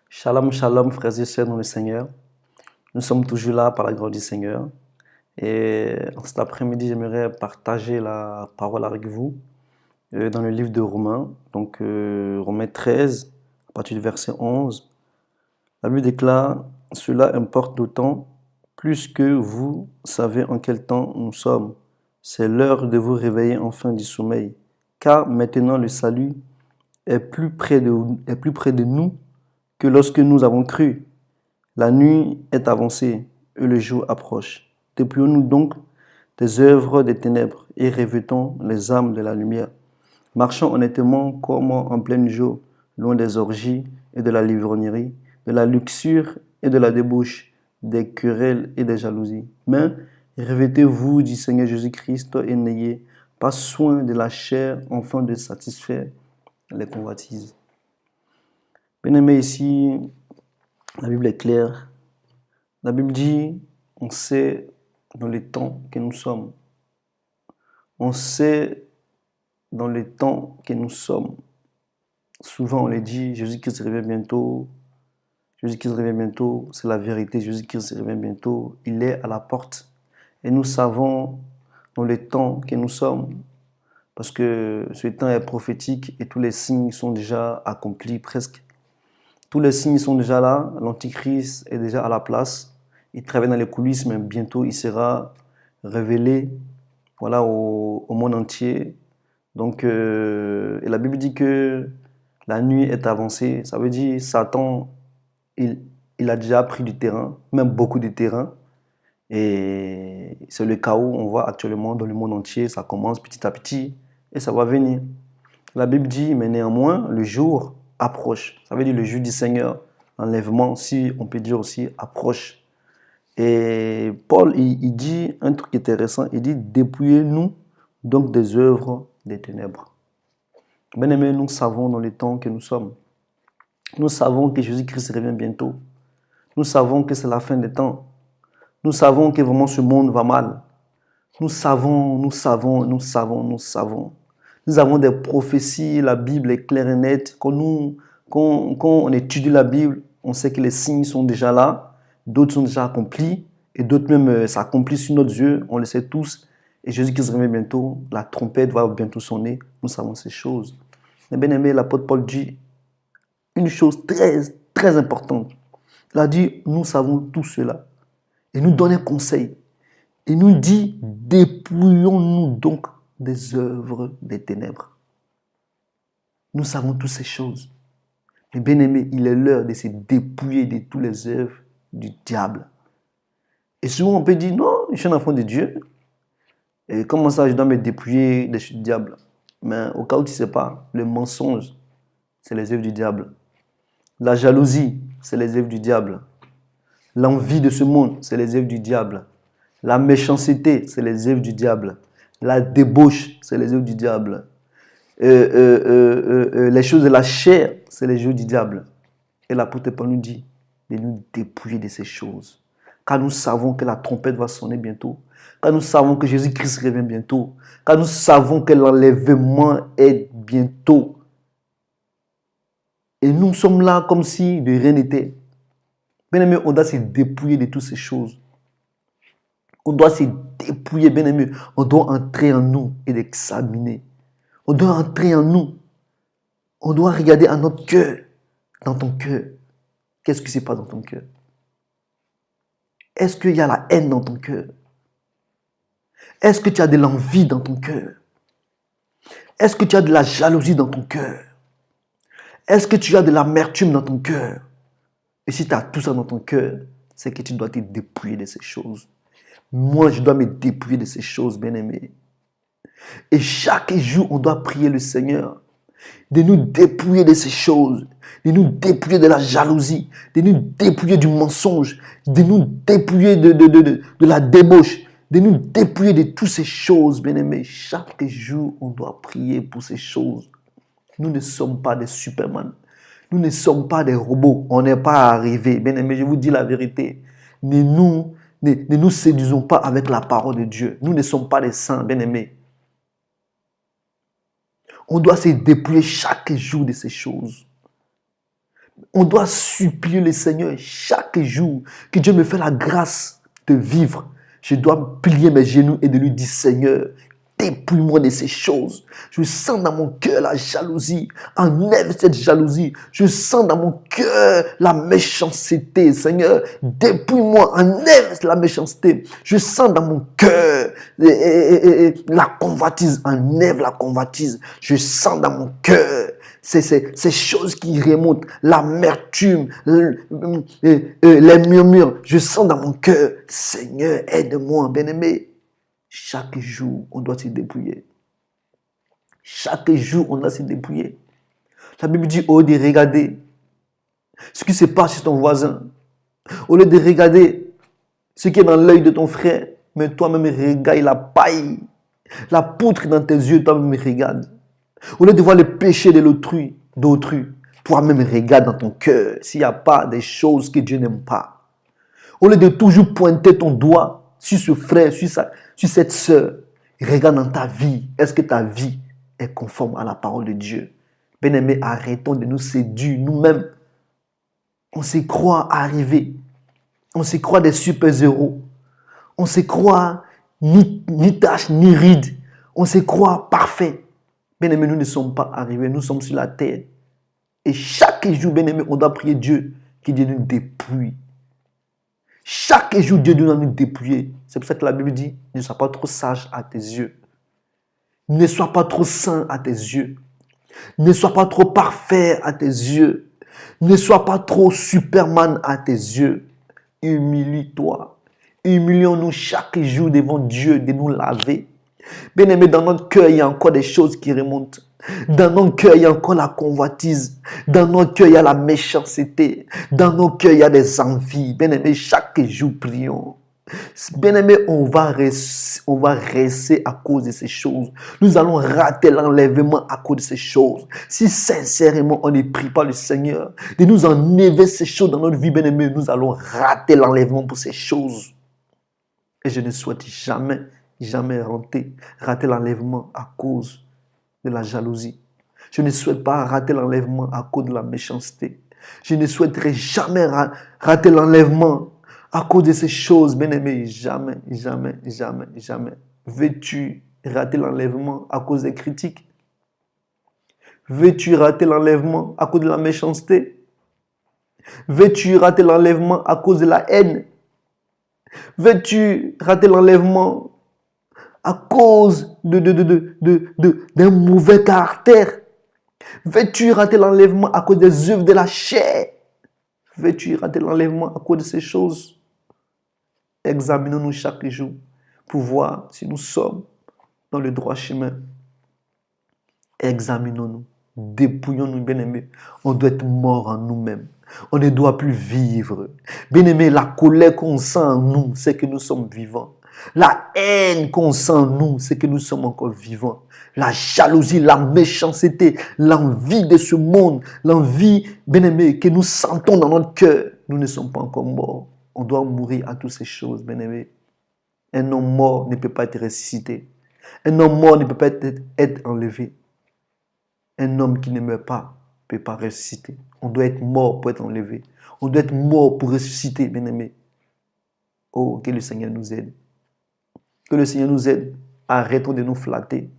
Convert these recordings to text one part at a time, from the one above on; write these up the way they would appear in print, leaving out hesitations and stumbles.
Shalom, shalom, frères et sœurs dans le Seigneur. Nous sommes toujours là par la grâce du Seigneur. Et cet après-midi, j'aimerais partager la parole avec vous dans le livre de Romains, donc Romains 13, à partir du verset 11. La Bible déclare: Cela importe d'autant plus que vous savez en quel temps nous sommes. C'est l'heure de vous réveiller enfin du sommeil, car maintenant le salut est plus près de nous que lorsque nous avons cru. La nuit est avancée et le jour approche. Dépouillons-nous donc des œuvres des ténèbres et revêtons les âmes de la lumière. Marchons honnêtement comme en plein jour, loin des orgies et de la livrognerie, de la luxure et de la débauche, des querelles et des jalousies. Mais revêtez-vous du Seigneur Jésus-Christ et n'ayez pas soin de la chair afin de satisfaire les convoitises. Bien-aimés, ici, la Bible est claire. La Bible dit, on sait dans les temps que nous sommes. On sait dans les temps que nous sommes. Souvent on le dit, Jésus-Christ revient bientôt. Jésus-Christ revient bientôt, c'est la vérité. Jésus-Christ revient bientôt. Il est à la porte. Et nous savons dans les temps que nous sommes. Parce que ce temps est prophétique et tous les signes sont déjà accomplis presque. Tous les signes sont déjà là. L'Antichrist est déjà à la place. Il travaille dans les coulisses, mais bientôt il sera révélé, voilà, au monde entier. Donc, et la Bible dit que la nuit est avancée. Ça veut dire Satan, il a déjà pris du terrain, même beaucoup de terrain. Et c'est le chaos, on voit actuellement dans le monde entier. Ça commence petit à petit et ça va venir. La Bible dit, mais néanmoins, le jour approche. Ça veut dire le jour du Seigneur, l'enlèvement, si on peut dire aussi, approche. Et Paul, il dit un truc intéressant, il dit, dépouillez-nous donc des œuvres des ténèbres. Bien-aimés, nous savons dans les temps que nous sommes. Nous savons que Jésus-Christ revient bientôt. Nous savons que c'est la fin des temps. Nous savons que vraiment ce monde va mal. Nous savons. Nous avons des prophéties, la Bible est claire et nette. Quand on étudie la Bible, on sait que les signes sont déjà là, d'autres sont déjà accomplis, et d'autres même s'accomplissent sur nos yeux, on le sait tous. Et Jésus-Christ revient bientôt, la trompette va bientôt sonner, nous savons ces choses. Mais bien aimé, l'apôtre Paul dit une chose très, très importante. Il a dit, nous savons tout cela. Et nous donne un conseil. Il nous dit, dépouillons-nous donc des œuvres des ténèbres. Nous savons toutes ces choses. Mais bien aimé, il est l'heure de se dépouiller de toutes les œuvres du diable. Et souvent on peut dire, non, je suis un enfant de Dieu. Et comment ça, je dois me dépouiller des choses du diable? Mais au cas où tu ne sais pas, le mensonge, c'est les œuvres du diable. La jalousie, c'est les œuvres du diable. L'envie de ce monde, c'est les œuvres du diable. La méchanceté, c'est les œuvres du diable. La débauche, c'est les œuvres du diable. Les choses de la chair, c'est les œuvres du diable. Et l'apôtre Paul nous dit de nous dépouiller de ces choses. Car nous savons que la trompette va sonner bientôt. Car nous savons que Jésus-Christ revient bientôt. Car nous savons que l'enlèvement est bientôt. Et nous sommes là comme si de rien n'était. Bien aimé, on doit se dépouiller de toutes ces choses. On doit se dépouiller, bien aimé. On doit entrer en nous et l'examiner. On doit entrer en nous. On doit regarder à notre cœur. Dans ton cœur. Qu'est-ce qui se passe dans ton cœur? Est-ce qu'il y a la haine dans ton cœur? Est-ce que tu as de l'envie dans ton cœur? Est-ce que tu as de la jalousie dans ton cœur? Est-ce que tu as de l'amertume dans ton cœur? Et si tu as tout ça dans ton cœur, c'est que tu dois te dépouiller de ces choses. Moi, je dois me dépouiller de ces choses, bien-aimés. Et chaque jour, on doit prier le Seigneur de nous dépouiller de ces choses, de nous dépouiller de la jalousie, de nous dépouiller du mensonge, de nous dépouiller de la débauche, de nous dépouiller de toutes ces choses, bien-aimés. Chaque jour, on doit prier pour ces choses. Nous ne sommes pas des Superman. Nous ne sommes pas des robots. On n'est pas arrivés. Bien-aimés, je vous dis la vérité. Ne nous séduisons pas avec la parole de Dieu. Nous ne sommes pas des saints, bien-aimés. On doit se dépouiller chaque jour de ces choses. On doit supplier le Seigneur chaque jour que Dieu me fait la grâce de vivre. Je dois plier mes genoux et de lui dire, Seigneur, dépouille-moi de ces choses. Je sens dans mon cœur la jalousie. Enlève cette jalousie. Je sens dans mon cœur la méchanceté. Seigneur, dépouille-moi. Enlève la méchanceté. Je sens dans mon cœur la convoitise. Enlève la convoitise. Je sens dans mon cœur ces choses qui remontent. L'amertume, les murmures. Je sens dans mon cœur. Seigneur, aide-moi, bien-aimé. Chaque jour, on doit se dépouiller. Chaque jour, on doit se dépouiller. La Bible dit, au lieu de regarder ce qui se passe chez ton voisin, au lieu de regarder ce qui est dans l'œil de ton frère, mais toi-même regarde la paille, la poutre dans tes yeux, toi-même regarde. Au lieu de voir le péché de l'autrui, toi-même regarde dans ton cœur s'il n'y a pas des choses que Dieu n'aime pas. Au lieu de toujours pointer ton doigt sur ce frère, sur cette sœur, regarde dans ta vie. Est-ce que ta vie est conforme à la parole de Dieu? Bien-aimés, arrêtons de nous séduire nous-mêmes. On se croit arrivés. On se croit des super-héros. On se croit ni tache, ni ride. On se croit parfait. Bien-aimés, nous ne sommes pas arrivés. Nous sommes sur la terre. Et chaque jour, bien-aimés, on doit prier Dieu que Dieu nous dépouille. Chaque jour, Dieu doit nous dépouiller. C'est pour ça que la Bible dit, ne sois pas trop sage à tes yeux. Ne sois pas trop saint à tes yeux. Ne sois pas trop parfait à tes yeux. Ne sois pas trop Superman à tes yeux. Humilie-toi. Humilions-nous chaque jour devant Dieu de nous laver. Bien-aimé, dans notre cœur, il y a encore des choses qui remontent. Dans nos cœurs, il y a encore la convoitise. Dans nos cœurs, il y a la méchanceté. Dans nos cœurs, il y a des envies. Bien-aimé, chaque jour, prions. Bien-aimé, on va rester à cause de ces choses. Nous allons rater l'enlèvement à cause de ces choses. Si sincèrement, on ne prie pas le Seigneur de nous enlever ces choses dans notre vie, bien-aimé, nous allons rater l'enlèvement pour ces choses. Et je ne souhaite jamais rater l'enlèvement à cause de la jalousie. Je ne souhaite pas rater l'enlèvement à cause de la méchanceté. Je ne souhaiterais jamais rater l'enlèvement à cause de ces choses, bien-aimés. Jamais, jamais, jamais, jamais. Veux-tu rater l'enlèvement à cause des critiques? Veux-tu rater l'enlèvement à cause de la méchanceté? Veux-tu rater l'enlèvement à cause de la haine? Veux-tu rater l'enlèvement à cause d'un mauvais caractère? Veux-tu rater l'enlèvement à cause des œuvres de la chair? Veux-tu rater l'enlèvement à cause de ces choses? Examinons-nous chaque jour pour voir si nous sommes dans le droit chemin. Examinons-nous, dépouillons-nous, bien-aimés. On doit être mort en nous-mêmes. On ne doit plus vivre. Bien-aimés, la colère qu'on sent en nous, c'est que nous sommes vivants. La haine qu'on sent en nous, c'est que nous sommes encore vivants. La jalousie, la méchanceté, l'envie de ce monde, l'envie, bien-aimé, que nous sentons dans notre cœur, nous ne sommes pas encore morts. On doit mourir à toutes ces choses, bien-aimé. Un homme mort ne peut pas être ressuscité. Un homme mort ne peut pas être enlevé. Un homme qui ne meurt pas ne peut pas ressusciter. On doit être mort pour être enlevé. On doit être mort pour ressusciter, bien-aimé. Oh, que le Seigneur nous aide. Que le Seigneur nous aide. Arrêtons de nous flatter.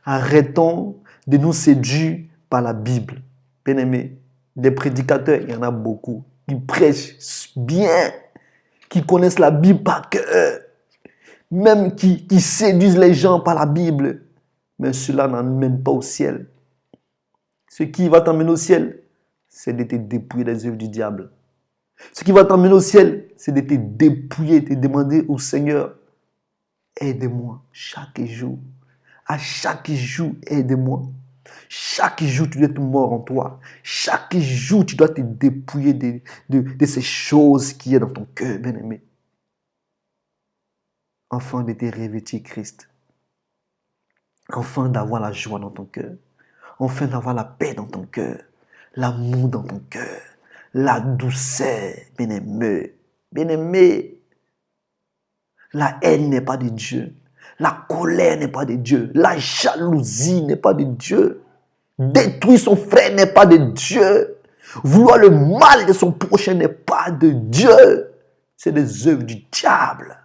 Arrêtons de nous séduire par la Bible. Bien-aimé, des prédicateurs, il y en a beaucoup, qui prêchent bien, qui connaissent la Bible par cœur, même qui séduisent les gens par la Bible. Mais cela n'emmène pas au ciel. Ce qui va t'emmener au ciel, c'est de te dépouiller des œuvres du diable. Ce qui va t'emmener au ciel, c'est de te dépouiller, de demander au Seigneur, aide-moi chaque jour. À chaque jour, aide-moi. Chaque jour, tu dois être mort en toi. Chaque jour, tu dois te dépouiller de ces choses qui sont dans ton cœur, bien-aimé. Afin de te revêtir Christ. Afin d'avoir la joie dans ton cœur. Afin d'avoir la paix dans ton cœur. L'amour dans ton cœur. La douceur, bien-aimé. Bien-aimé. La haine n'est pas de Dieu. La colère n'est pas de Dieu. La jalousie n'est pas de Dieu. Détruire son frère n'est pas de Dieu. Vouloir le mal de son prochain n'est pas de Dieu. C'est des œuvres du diable.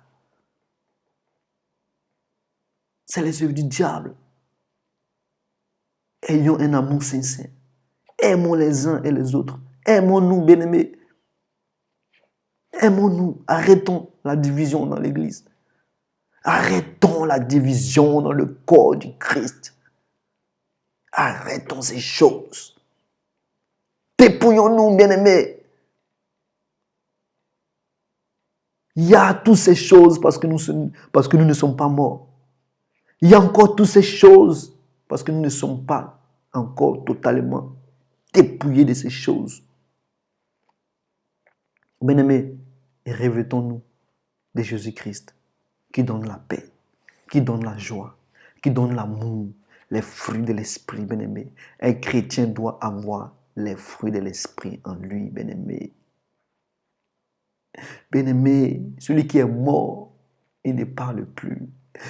C'est les œuvres du diable. Ayons un amour sincère. Aimons les uns et les autres. Aimons-nous, bien-aimés. Aimons-nous. Arrêtons la division dans l'église. Arrêtons la division dans le corps du Christ. Arrêtons ces choses. Dépouillons-nous, bien-aimés. Il y a toutes ces choses parce que nous ne sommes pas morts. Il y a encore toutes ces choses parce que nous ne sommes pas encore totalement dépouillés de ces choses. Bien-aimés, revêtons-nous de Jésus-Christ qui donne la paix, qui donne la joie, qui donne l'amour, les fruits de l'esprit, bien-aimé. Un chrétien doit avoir les fruits de l'esprit en lui, bien-aimé. Bien-aimé, celui qui est mort, il ne parle plus.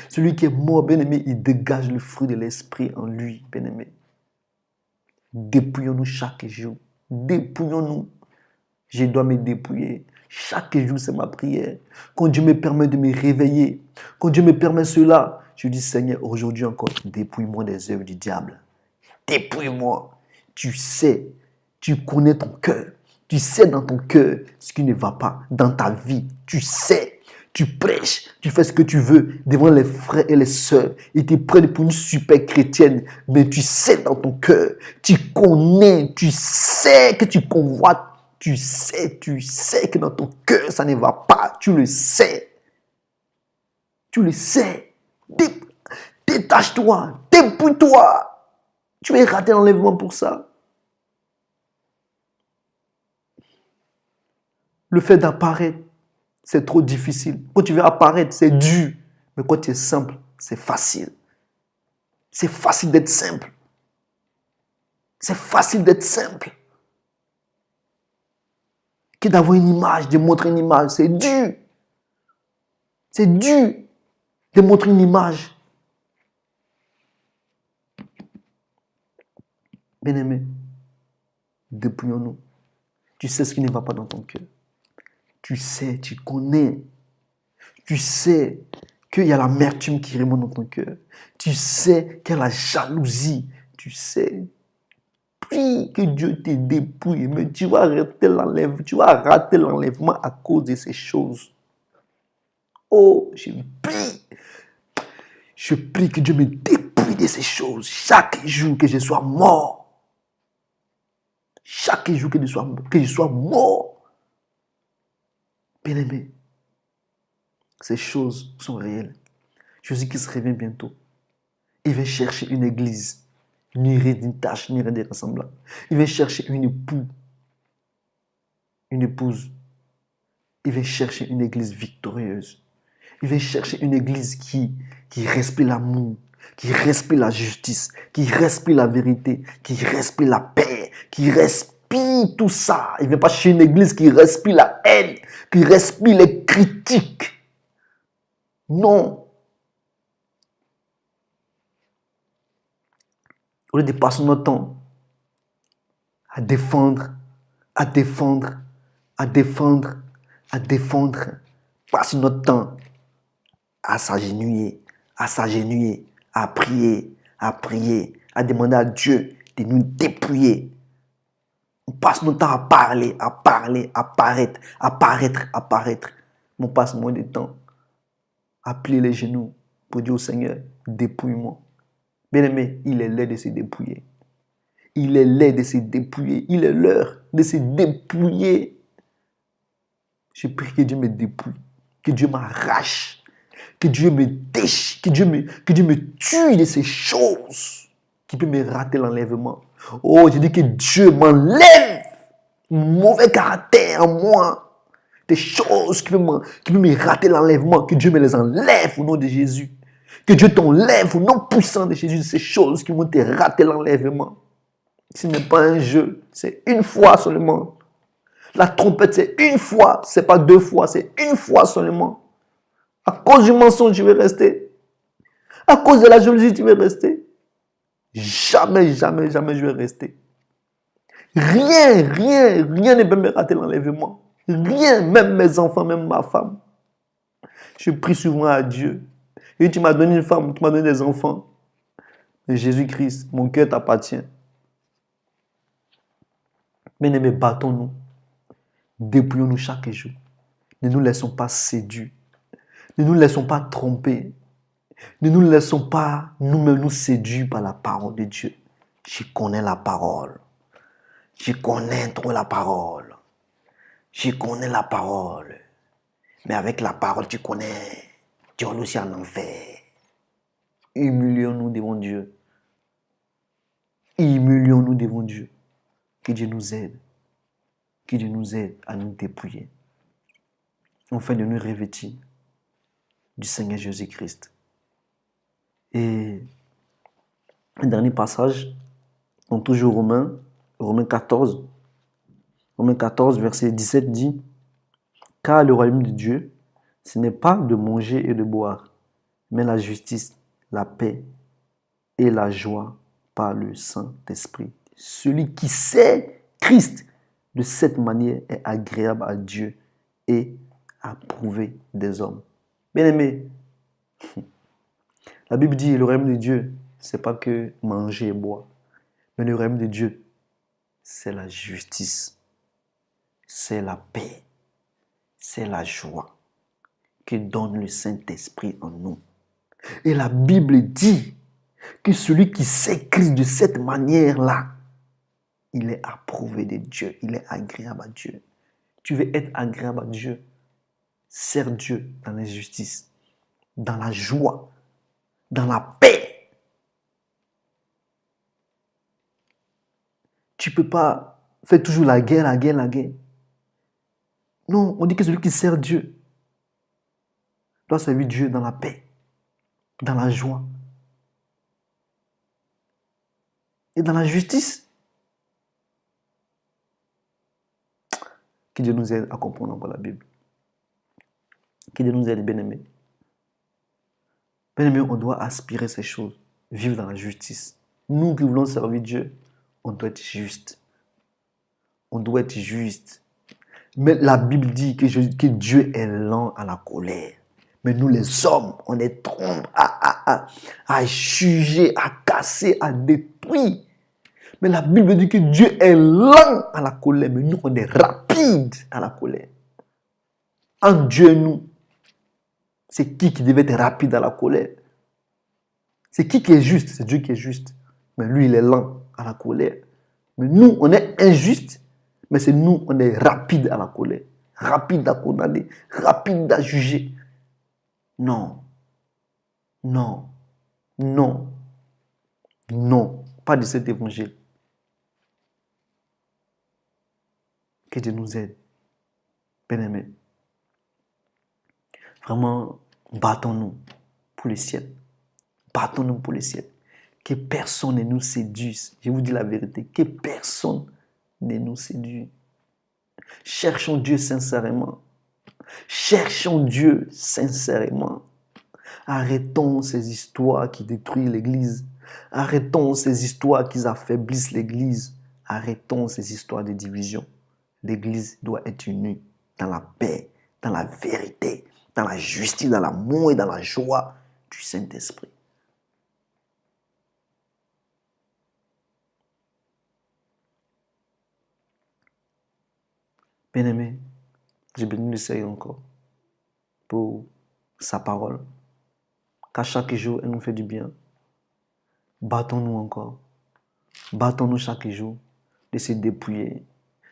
Celui qui est mort, bien-aimé, il dégage le fruit de l'esprit en lui, bien-aimé. Dépouillons-nous chaque jour. Dépouillons-nous. Je dois me dépouiller. Chaque jour, c'est ma prière. Quand Dieu me permet de me réveiller, quand Dieu me permet cela, je dis, Seigneur, aujourd'hui encore, dépouille-moi des œuvres du diable. Dépouille-moi. Tu sais, tu connais ton cœur. Tu sais dans ton cœur ce qui ne va pas dans ta vie. Tu sais, tu prêches, tu fais ce que tu veux devant les frères et les sœurs. Ils te prennent pour une super chrétienne. Mais tu sais dans ton cœur, tu connais, tu sais que tu convoites. Tu sais que dans ton cœur, ça ne va pas. Tu le sais. Tu le sais. Détache-toi. Dépouille-toi. Tu es raté l'enlèvement pour ça. Le fait d'apparaître, c'est trop difficile. Quand tu veux apparaître, c'est dur. Mais quand tu es simple, c'est facile. C'est facile d'être simple. C'est facile d'être simple. Que d'avoir une image, de montrer une image, c'est dur. C'est dur de montrer une image. Bien-aimé, dépouillons-nous. Tu sais ce qui ne va pas dans ton cœur. Tu sais, tu connais. Tu sais qu'il y a l'amertume qui remonte dans ton cœur. Tu sais qu'il y a la jalousie. Tu sais. Prie que Dieu te dépouille, mais tu vas rater l'enlèvement. Tu vas rater l'enlèvement à cause de ces choses. Oh, je prie. Je prie que Dieu me dépouille de ces choses. Chaque jour que je sois mort. Chaque jour que je sois mort. Bien-aimé, ces choses sont réelles. Jésus-Christ revient bientôt. Il va chercher une église. Ni rien d'une tâche, ni rien de ressemblant. Il va chercher une épouse. Il va chercher une église victorieuse. Il va chercher une église qui respire l'amour, qui respire la justice, qui respire la vérité, qui respire la paix, qui respire tout ça. Il ne va pas chercher une église qui respire la haine, qui respire les critiques. Non. Au lieu de passer notre temps à défendre, passer notre temps à s'agenouiller, à prier, à demander à Dieu de nous dépouiller. On passe notre temps à parler, apparaître. On passe moins de temps à plier les genoux pour dire au Seigneur, dépouille-moi. Bien-aimé, il est l'heure de se dépouiller. Il est l'heure de se dépouiller. Il est l'heure de se dépouiller. Je prie que Dieu me dépouille, que Dieu m'arrache, que Dieu me déchire, que Dieu me tue de ces choses qui peuvent me rater l'enlèvement. Oh, je dis que Dieu m'enlève mauvais caractère en moi. Des choses qui peuvent me rater l'enlèvement, que Dieu me les enlève au nom de Jésus. Que Dieu t'enlève au nom puissant de Jésus de ces choses qui vont te rater l'enlèvement. Ce n'est pas un jeu, c'est une fois seulement. La trompette, c'est une fois, ce n'est pas 2 fois, c'est une fois seulement. À cause du mensonge, tu veux rester. À cause de la jalousie, tu veux rester. Jamais je vais rester. Rien ne peut me rater l'enlèvement. Rien, même mes enfants, même ma femme. Je prie souvent à Dieu. Et tu m'as donné une femme, tu m'as donné des enfants. Mais Jésus-Christ, mon cœur t'appartient. Bien-aimés, battons-nous. Dépouillons-nous chaque jour. Ne nous laissons pas séduire. Ne nous laissons pas tromper. Ne nous laissons pas nous-mêmes nous séduire par la parole de Dieu. Je connais la parole. Je connais trop la parole. Je connais la parole. Mais avec la parole, tu connais. Tu es aussi en enfer. Humilions-nous devant Dieu. Humilions-nous devant Dieu. Que Dieu nous aide. Que Dieu nous aide à nous dépouiller. Afin de nous revêtir du Seigneur Jésus-Christ. Et un dernier passage, dans toujours Romains 14. Romains 14, verset 17 dit: Car le royaume de Dieu, ce n'est pas de manger et de boire, mais la justice, la paix et la joie par le Saint-Esprit. Celui qui sait Christ de cette manière est agréable à Dieu et approuvé des hommes. Bien-aimés, la Bible dit le royaume de Dieu, c'est pas que manger et boire, mais le royaume de Dieu, c'est la justice, c'est la paix, c'est la joie que donne le Saint-Esprit en nous. Et la Bible dit que celui qui sait Christ de cette manière-là, il est approuvé de Dieu, il est agréable à Dieu. Tu veux être agréable à Dieu, sers Dieu dans la justice, dans la joie, dans la paix. Tu ne peux pas faire toujours la guerre. Non, on dit que celui qui sert Dieu doit servir Dieu dans la paix, dans la joie et dans la justice. Que Dieu nous aide à comprendre encore la Bible. Que Dieu nous aide, bien-aimés. Bien-aimés, on doit aspirer ces choses, vivre dans la justice. Nous qui voulons servir Dieu, on doit être juste. On doit être juste. Mais la Bible dit que Dieu est lent à la colère. Mais nous les hommes, on est trompes à juger, à casser, à détruire. Mais la Bible dit que Dieu est lent à la colère, mais nous on est rapide à la colère. En Dieu et nous, c'est qui devait être rapide à la colère? C'est qui est juste? C'est Dieu qui est juste. Mais lui, il est lent à la colère. Mais nous, on est injuste, mais c'est nous, on est rapide à la colère. Rapide à condamner, rapide à juger. Non, non, non, non, pas de cet évangile. Que Dieu nous aide, bien-aimés. Vraiment, battons-nous pour le ciel. Battons-nous pour le ciel. Que personne ne nous séduise. Je vous dis la vérité, que personne ne nous séduise. Cherchons Dieu sincèrement. Cherchons Dieu sincèrement. Arrêtons ces histoires qui détruisent l'Église. Arrêtons ces histoires qui affaiblissent l'Église. Arrêtons ces histoires de division. L'Église doit être unie dans la paix, dans la vérité, dans la justice, dans l'amour et dans la joie du Saint-Esprit. Bien-aimé, je bénis le Seigneur encore pour sa parole, qu'à chaque jour, elle nous fait du bien. Battons-nous encore. Battons-nous chaque jour de se dépouiller.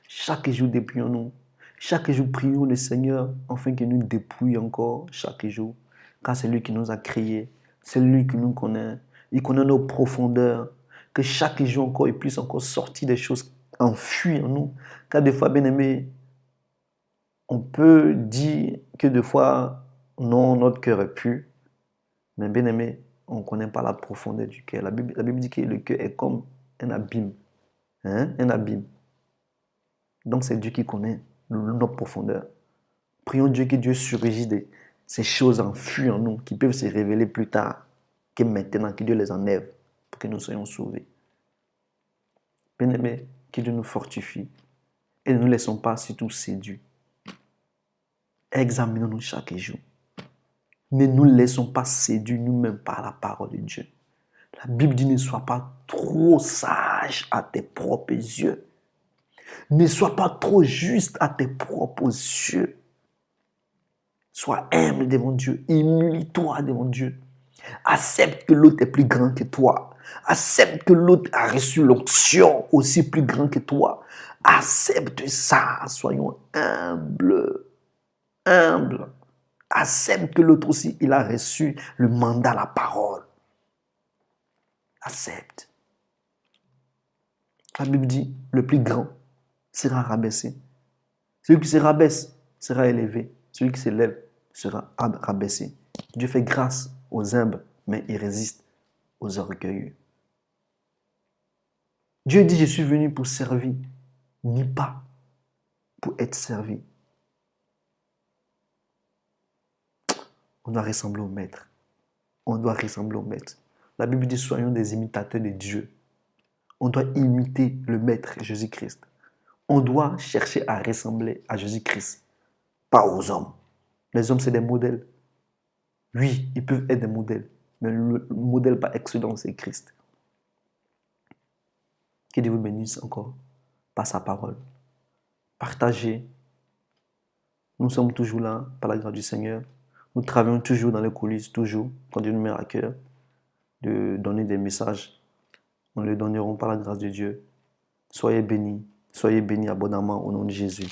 Chaque jour, dépouillons-nous. Chaque jour, prions le Seigneur afin qu'il nous dépouille encore chaque jour. Car c'est lui qui nous a créés. C'est lui qui nous connaît. Il connaît nos profondeurs. Que chaque jour encore, il puisse encore sortir des choses enfuies en nous. Car des fois, bien aimé, on peut dire que des fois, non, notre cœur est pur. Mais bien aimé, on ne connaît pas la profondeur du cœur. La Bible dit que le cœur est comme un abîme. Un abîme. Donc c'est Dieu qui connaît notre profondeur. Prions Dieu que Dieu surgisse ces choses enfuies en nous qui peuvent se révéler plus tard que maintenant, que Dieu les enlève pour que nous soyons sauvés. Bien aimé, que Dieu nous fortifie. Et ne nous laissons pas surtout séduire. Examinons-nous chaque jour. Ne nous laissons pas séduire nous-mêmes par la parole de Dieu. La Bible dit ne sois pas trop sage à tes propres yeux. Ne sois pas trop juste à tes propres yeux. Sois humble devant Dieu. Humilie-toi devant Dieu. Accepte que l'autre est plus grand que toi. Accepte que l'autre a reçu l'onction aussi plus grand que toi. Accepte ça. Soyons humbles. Humbles. Accepte que l'autre aussi, il a reçu le mandat, la parole. Accepte. La Bible dit, le plus grand sera rabaissé. Celui qui se rabaisse sera élevé. Celui qui s'élève sera rabaissé. Dieu fait grâce aux humbles, mais il résiste aux orgueilleux. Dieu dit, je suis venu pour servir, ni pas pour être servi. On doit ressembler au Maître. On doit ressembler au Maître. La Bible dit, soyons des imitateurs de Dieu. On doit imiter le Maître Jésus-Christ. On doit chercher à ressembler à Jésus-Christ, pas aux hommes. Les hommes, c'est des modèles. Oui, ils peuvent être des modèles, mais le modèle par excellence, c'est Christ. Que Dieu vous bénisse encore par sa parole. Partagez. Nous sommes toujours là, par la grâce du Seigneur. Nous travaillons toujours dans les coulisses, toujours, quand Dieu nous met à cœur de donner des messages. Nous les donnerons par la grâce de Dieu. Soyez bénis abondamment au nom de Jésus.